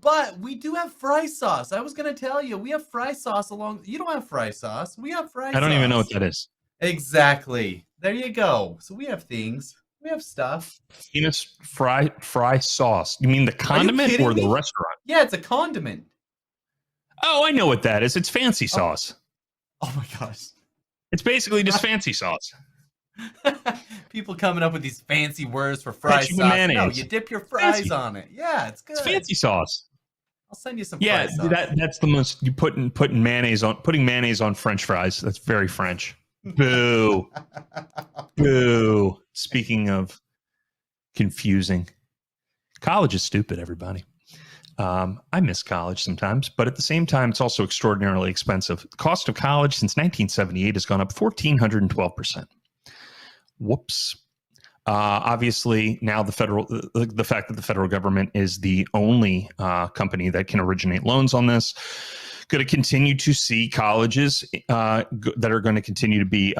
but we do have fry sauce. I was gonna tell you, we have fry sauce along. You don't have fry sauce. We have fry I don't even know what sauce. that is. Exactly. There you go. So we have things. We have stuff. Penis fry sauce. You mean the Are you condiment kidding or the me? restaurant? Yeah, it's a condiment. Oh, I know what that is. It's fancy Oh. sauce. Oh my gosh. It's basically just fancy sauce. People coming up with these fancy words for fry Ketchup sauce. and mayonnaise. No, you dip your fries Fancy. on it. Yeah, it's good. It's fancy sauce. I'll send you some Yeah, fry sauce. that's the most you putting mayonnaise on French fries. That's very French. Boo. Boo. Speaking of confusing, college is stupid, everybody. I miss college sometimes, but at the same time, it's also extraordinarily expensive. The cost of college since 1978 has gone up 1,412%. Whoops. Obviously, now the fact that the federal government is the only company that can originate loans on this, going to continue to see colleges that are going to continue to be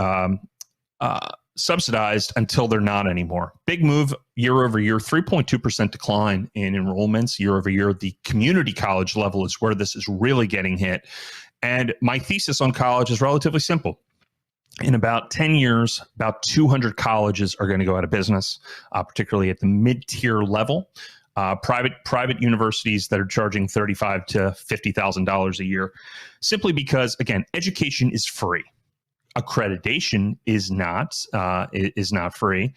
subsidized until they're not anymore. Big move year over year, 3.2% decline in enrollments year over year. The community college level is where this is really getting hit. And my thesis on college is relatively simple. In about 10 years, about 200 colleges are going to go out of business, particularly at the mid-tier level. Private universities that are charging $35,000 to $50,000 a year, simply because, again, education is free. Accreditation is not free,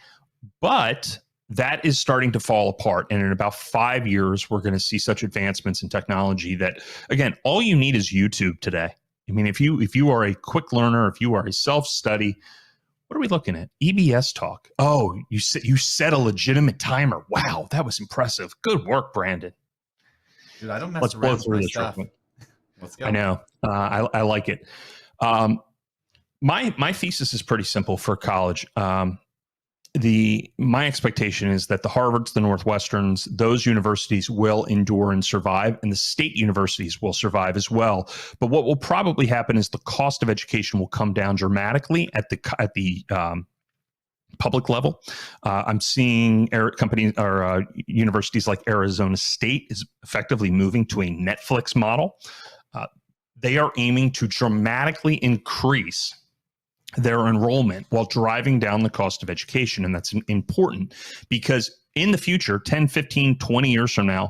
but that is starting to fall apart. And in about 5 years, we're going to see such advancements in technology that, again, all you need is YouTube today. I mean, if you are a quick learner, if you are a self-study, what are we looking at? EBS talk. Oh, you set a legitimate timer. Wow, that was impressive. Good work, Brandon. Dude, I don't mess Let's around blow with through my this. stuff. Let's go. I know. I like it. My thesis is pretty simple for college. My expectation is that the Harvards, the Northwesterns, those universities will endure and survive, and the state universities will survive as well. But what will probably happen is the cost of education will come down dramatically at the public level. I'm seeing companies or universities like Arizona State is effectively moving to a Netflix model. They are aiming to dramatically increase their enrollment while driving down the cost of education. And that's important because in the future, 10, 15, 20 years from now,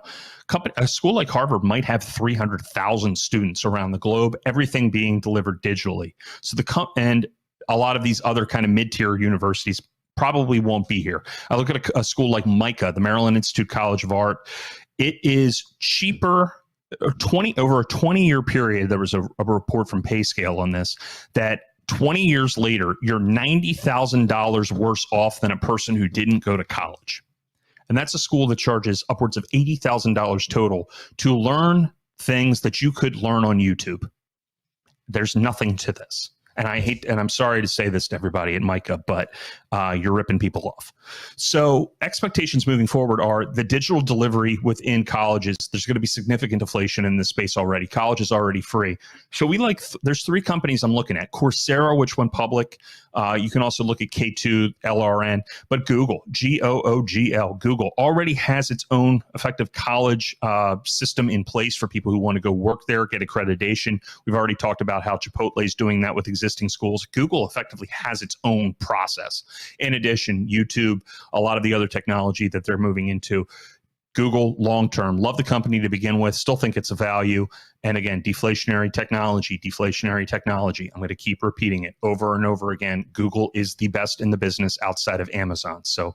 a school like Harvard might have 300,000 students around the globe, everything being delivered digitally. So and a lot of these other kind of mid-tier universities probably won't be here. I look at a school like MICA, the Maryland Institute College of Art. It is cheaper. Over a 20-year period, there was a report from PayScale on this, that 20 years later, you're $90,000 worse off than a person who didn't go to college. And that's a school that charges upwards of $80,000 total to learn things that you could learn on YouTube. There's nothing to this. And I'm sorry to say this to everybody at MICA, but you're ripping people off. So expectations moving forward are the digital delivery within colleges. There's going to be significant deflation in this space already. College is already free. So there's three companies I'm looking at. Coursera, which went public. You can also look at K2, LRN, but Google, Googl, Google already has its own effective college system in place for people who want to go work there, get accreditation. We've already talked about how Chipotle is doing that with existing schools. Google effectively has its own process. In addition, YouTube, a lot of the other technology that they're moving into. Google, long-term, love the company to begin with, still think it's a value. And again, deflationary technology. I'm going to keep repeating it over and over again. Google is the best in the business outside of Amazon. So